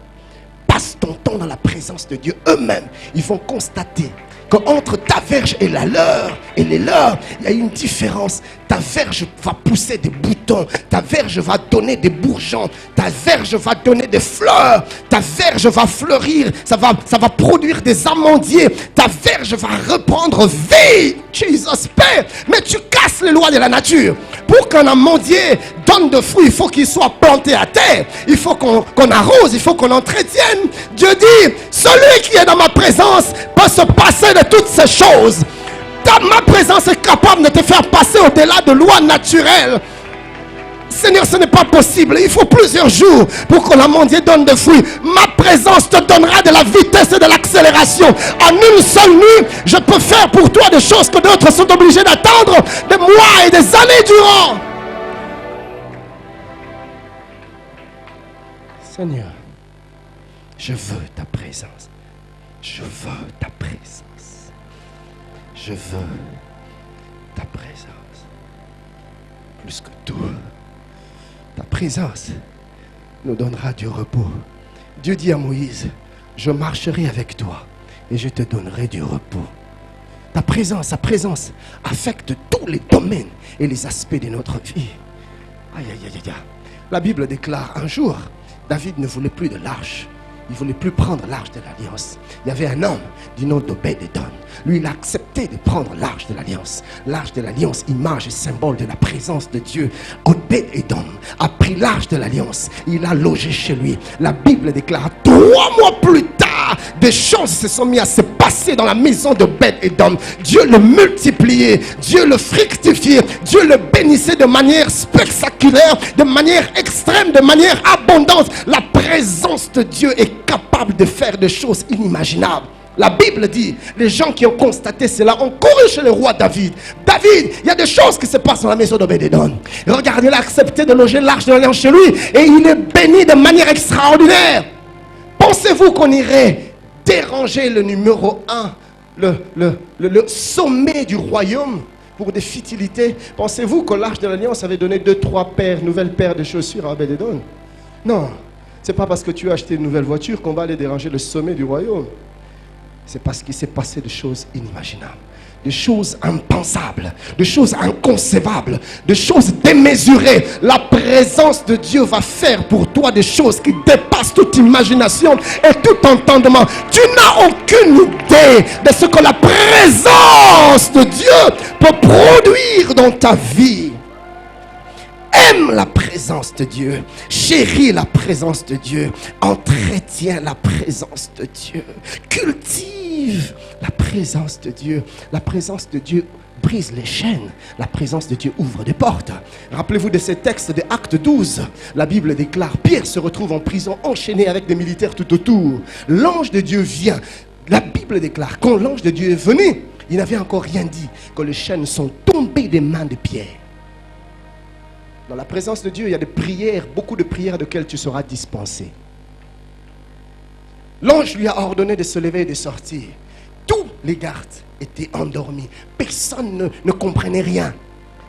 Passe ton temps dans la présence de Dieu. Eux-mêmes, ils vont constater qu'entre ta verge et la leur, et les leurs, il y a une différence. Ta verge va pousser des boutons. Ta verge va donner des bourgeons. Ta verge va donner des fleurs. Ta verge va fleurir. Ça va produire des amandiers. Ta verge va reprendre vie. Jesus Père. Mais tu casses les lois de la nature. Pour qu'un amandier donne de fruits, il faut qu'il soit planté à terre. Il faut qu'on arrose. Il faut qu'on entretienne. Dieu dit, celui qui est dans ma présence peut se passer de toutes ces choses. Ma présence est capable de te faire passer au-delà de lois naturelles. Seigneur, ce n'est pas possible. Il faut plusieurs jours pour que l'amandier donne des fruits. Ma présence te donnera de la vitesse et de l'accélération. En une seule nuit, je peux faire pour toi des choses que d'autres sont obligés d'attendre des mois et des années durant. Seigneur, je veux ta présence. Je veux ta présence. Je veux ta présence. Plus que tout, ta présence nous donnera du repos. Dieu dit à Moïse, je marcherai avec toi et je te donnerai du repos. Ta présence, sa présence affecte tous les domaines et les aspects de notre vie. Aïe, aïe, aïe, aïe. La Bible déclare un jour, David ne voulait plus de l'arche. Il ne voulait plus prendre l'arche de l'alliance. Il y avait un homme du nom d'Obed-Édom. Lui, il a accepté de prendre l'arche de l'alliance. L'arche de l'alliance, image et symbole de la présence de Dieu. Obed-Édom a pris l'arche de l'alliance. Il a logé chez lui. La Bible déclare 3 mois plus tard, des choses se sont mises à se passer dans la maison d'Obed-Édom. Dieu le multipliait, Dieu le fructifiait, Dieu le bénissait de manière spectaculaire, de manière extrême, de manière abondante. La présence de Dieu est capable de faire des choses inimaginables. La Bible dit, les gens qui ont constaté cela ont couru chez le roi David. David, il y a des choses qui se passent dans la maison d'Obed-Édom. Regardez, il a accepté de loger l'arche de l'alliance chez lui et il est béni de manière extraordinaire. Pensez-vous qu'on irait déranger le numéro 1, le sommet du royaume pour des futilités? Pensez-vous que l'arche de l'alliance avait donné 2-3 nouvelles paires de chaussures à Obed-Édom? Non, c'est pas parce que tu as acheté une nouvelle voiture qu'on va aller déranger le sommet du royaume. C'est parce qu'il s'est passé des choses inimaginables. de choses impensables, de choses inconcevables, de choses démesurées. La présence de Dieu va faire pour toi des choses qui dépassent toute imagination et tout entendement. Tu n'as aucune idée de ce que la présence de Dieu peut produire dans ta vie. Aime la présence de Dieu, chéris la présence de Dieu, entretiens la présence de Dieu, cultive la présence de Dieu. La présence de Dieu brise les chaînes, la présence de Dieu ouvre des portes. Rappelez-vous de ces textes de Actes 12. La Bible déclare, Pierre se retrouve en prison enchaîné avec des militaires tout autour. L'ange de Dieu vient. La Bible déclare, quand l'ange de Dieu est venu, il n'avait encore rien dit, que les chaînes sont tombées des mains de Pierre. Dans la présence de Dieu, il y a des prières, beaucoup de prières desquelles tu seras dispensé. L'ange lui a ordonné de se lever et de sortir. Tous les gardes étaient endormis. Personne ne comprenait rien.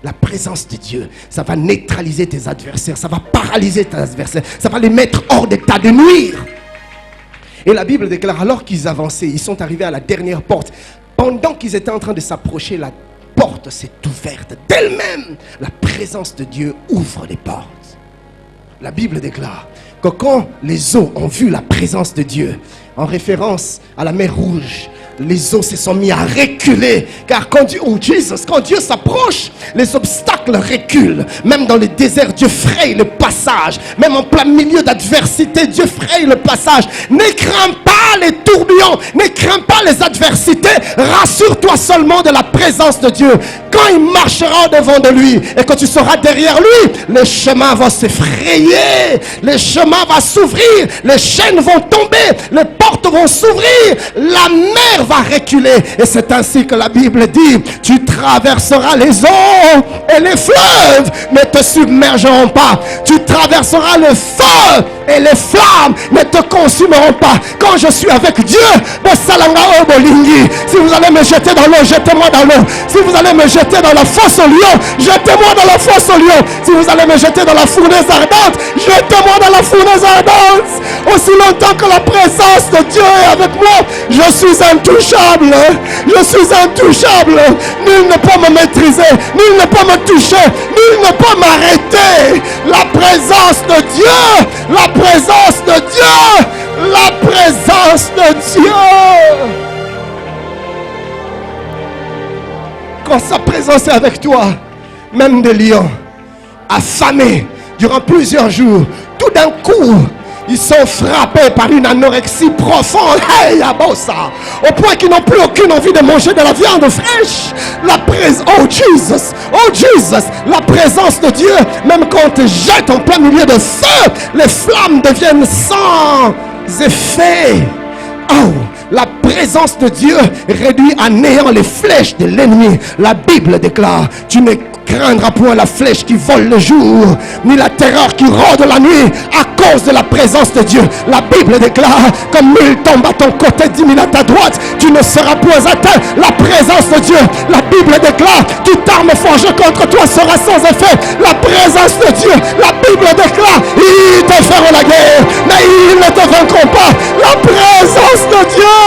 La présence de Dieu, ça va neutraliser tes adversaires, ça va paralyser tes adversaires, ça va les mettre hors d'état de nuire. Et la Bible déclare, alors qu'ils avançaient, ils sont arrivés à la dernière porte. Pendant qu'ils étaient en train de s'approcher, la porte s'est ouverte d'elle-même. La présence de Dieu ouvre les portes. La Bible déclare que quand les eaux ont vu la présence de Dieu, en référence à la mer Rouge, les eaux se sont mis à reculer. Car quand Dieu s'approche, les obstacles reculent. Même dans le désert, Dieu fraye le passage. Même en plein milieu d'adversité, Dieu fraye le passage. Ne crains pas les tourbillons, ne crains pas les adversités. Rassure-toi seulement de la présence de Dieu. Quand il marchera devant de lui et que tu seras derrière lui, le chemin va se frayer, le chemin va s'ouvrir, les chaînes vont tomber, les portes vont s'ouvrir, la mer va reculer. Et c'est ainsi que la Bible dit, tu traverseras les eaux et les fleuves ne te submergeront pas. Tu traverseras le feu et les flammes ne te consumeront pas. Quand je suis avec Dieu, si vous allez me jeter dans l'eau, jetez-moi dans l'eau. Si vous allez me jeter dans la fosse au lion, jetez-moi dans la fosse au lion. Si vous allez me jeter dans la fournaise ardente, jetez-moi dans la fournaise ardente. Aussi longtemps que la présence de Dieu est avec moi, je suis intouchable. Je suis intouchable. Nul ne peut me maîtriser, nul ne peut me toucher, nul ne peut m'arrêter. La présence de Dieu, la présence de Dieu, la présence de Dieu. Quand sa présence est avec toi, même des lions affamés durant plusieurs jours, tout d'un coup, ils sont frappés par une anorexie profonde. Hey, au point qu'ils n'ont plus aucune envie de manger de la viande fraîche. La présence, oh Jesus, la présence de Dieu, même quand on te jette en plein milieu de feu, les flammes deviennent sans effet. Oh, la présence de Dieu réduit à néant les flèches de l'ennemi. La Bible déclare, tu ne craindras point la flèche qui vole le jour, ni la terreur qui rôde la nuit, à cause de la présence de Dieu. La Bible déclare, comme 1000 tombent à ton côté, 10 000 à ta droite, tu ne seras point atteint. La présence de Dieu. La Bible déclare, toute arme forgée contre toi sera sans effet. La présence de Dieu. La Bible déclare, ils te feront la guerre, mais ils ne te vaincront pas. La présence de Dieu.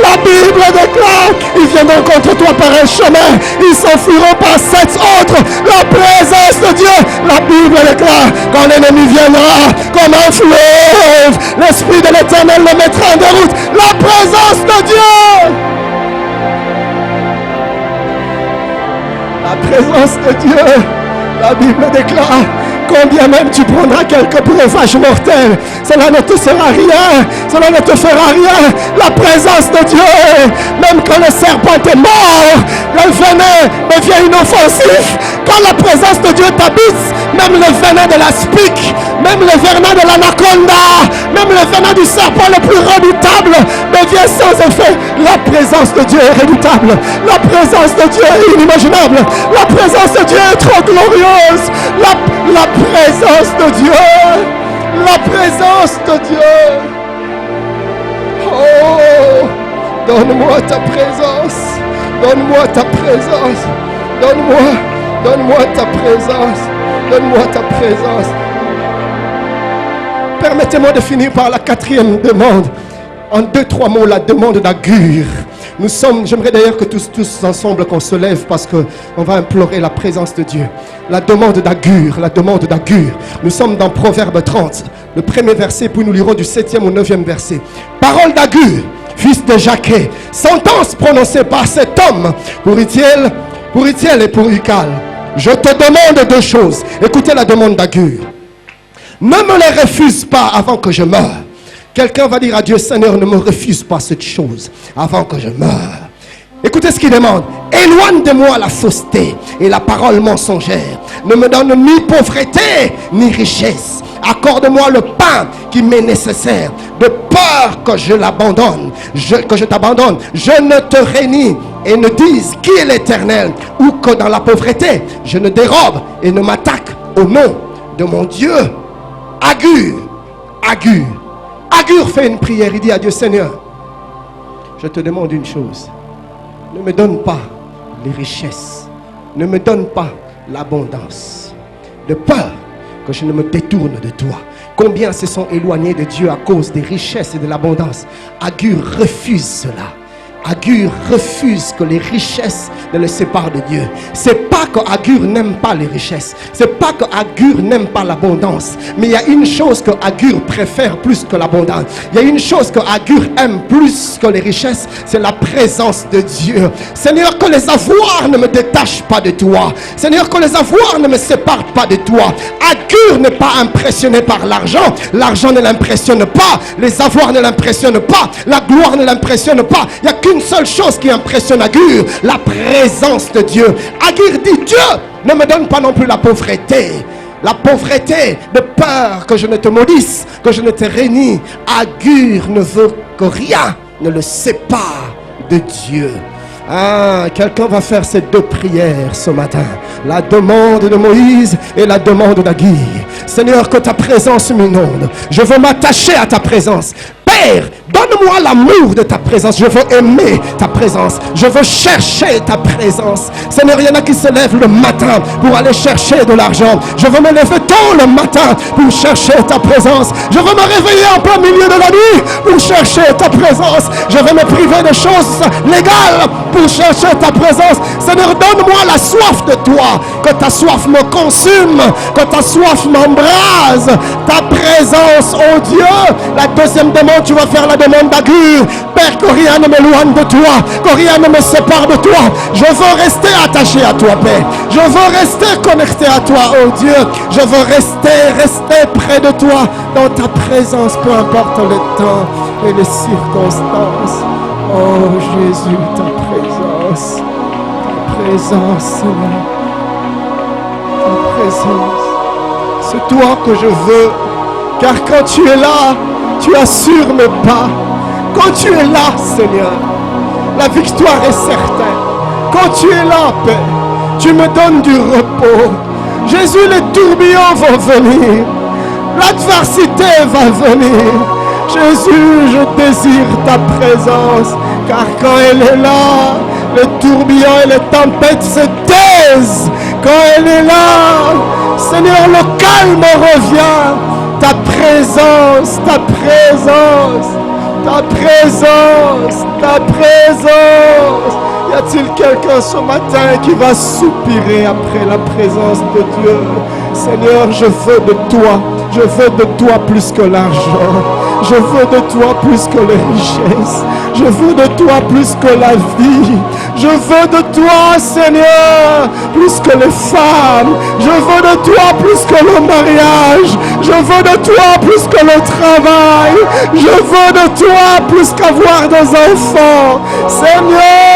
La Bible déclare, ils viendront contre toi par un chemin, ils s'enfuiront par 7 autres. La présence de Dieu. La Bible déclare, quand l'ennemi viendra comme un fleuve, l'Esprit de l'Éternel le mettra en déroute. La présence de Dieu. La présence de Dieu. La Bible déclare, combien même tu prendras quelques breuvages mortels, cela ne te sera rien, cela ne te fera rien. La présence de Dieu, même quand le serpent est mort, le venin devient inoffensif. Quand la présence de Dieu t'habite, même le venin de l'aspic, même le venin de l'anaconda, même le venin du serpent le plus redoutable devient sans effet. La présence de Dieu est redoutable. La présence de Dieu est inimaginable. La présence de Dieu est trop glorieuse. La présence de Dieu. La présence de Dieu. Oh, donne-moi ta présence. Donne-moi ta présence. Donne-moi ta présence. Donne-moi ta présence. Permettez-moi de finir par la 4e demande. En 2-3 mots, la demande d'Agur. J'aimerais d'ailleurs que tous ensemble qu'on se lève parce qu'on va implorer la présence de Dieu. La demande d'Agur. Nous sommes dans Proverbe 30, le premier verset, puis nous lirons du 7e au 9e verset. Parole d'Agur, fils de Jaquet, sentence prononcée par cet homme pour Itiel et pour Ucal. Je te demande deux choses. Écoutez la demande d'Agur. Ne me les refuse pas avant que je meure. Quelqu'un va dire à Dieu, Seigneur, ne me refuse pas cette chose avant que je meure. Écoutez ce qu'il demande. Éloigne de moi la fausseté et la parole mensongère. Ne me donne ni pauvreté ni richesse. Accorde-moi le pain qui m'est nécessaire. De peur que je t'abandonne. Je ne te renie et ne dise qui est l'Éternel. Ou que dans la pauvreté, je ne dérobe et ne m'attaque au nom de mon Dieu. Agur fait une prière. Il dit à Dieu, Seigneur, je te demande une chose. Ne me donne pas les richesses. Ne me donne pas l'abondance. De peur que je ne me détourne de toi. Combien se sont éloignés de Dieu à cause des richesses et de l'abondance. Agur refuse cela. Agur refuse que les richesses ne le séparent de Dieu. C'est pas que Agur n'aime pas les richesses. C'est pas que Agur n'aime pas l'abondance. Mais il y a une chose que Agur préfère plus que l'abondance. Il y a une chose que Agur aime plus que les richesses. C'est la présence de Dieu. Seigneur, que les avoirs ne me détachent pas de toi. Seigneur, que les avoirs ne me séparent pas de toi. Agur n'est pas impressionné par l'argent. L'argent ne l'impressionne pas. Les avoirs ne l'impressionnent pas. La gloire ne l'impressionne pas. Il n'y a qu'une seule chose qui impressionne Agur, la présence de Dieu. Agur dit, Dieu ne me donne pas non plus la pauvreté. La pauvreté de peur que je ne te maudisse, que je ne te renie. Agur ne veut que rien ne le sépare de Dieu. Quelqu'un va faire ces deux prières ce matin. La demande de Moïse et la demande d'Agur. Seigneur, que ta présence m'inonde. Je veux m'attacher à ta présence. Père, donne-moi l'amour de ta présence. Je veux aimer ta présence. Je veux chercher ta présence. Seigneur, il y en a qui se lèvent le matin pour aller chercher de l'argent. Je veux me lever tôt le matin pour chercher ta présence. Je veux me réveiller en plein milieu de la nuit pour chercher ta présence. Je veux me priver de choses légales pour chercher ta présence. Seigneur, donne-moi la soif de toi. Que ta soif me consume. Que ta soif m'embrase. Ta présence, oh Dieu. La deuxième demande, tu vas faire la demande d'Agur. Père, que rien ne m'éloigne de toi. Que rien ne me sépare de toi. Je veux rester attaché à toi, Père. Je veux rester connecté à toi, oh Dieu. Je veux rester près de toi. Dans ta présence, peu importe le temps et les circonstances. Oh Jésus, ta présence. Ta présence, Seigneur. Ta présence. C'est toi que je veux. Car quand tu es là, tu assures mes pas. Quand tu es là, Seigneur, la victoire est certaine. Quand tu es là, Père, tu me donnes du repos. Jésus, les tourbillons vont venir. L'adversité va venir. Jésus, je désire ta présence. Car quand elle est là, les tourbillons et les tempêtes se taisent. Quand elle est là, Seigneur, le calme revient. Ta présence, ta présence, ta présence, ta présence. Y a-t-il quelqu'un ce matin qui va soupirer après la présence de Dieu? Seigneur, je veux de toi. Je veux de toi plus que l'argent. Je veux de toi plus que les richesses. Je veux de toi plus que la vie. Je veux de toi, Seigneur, plus que les femmes. Je veux de toi plus que le mariage. Je veux de toi plus que le travail. Je veux de toi plus qu'avoir des enfants. Seigneur,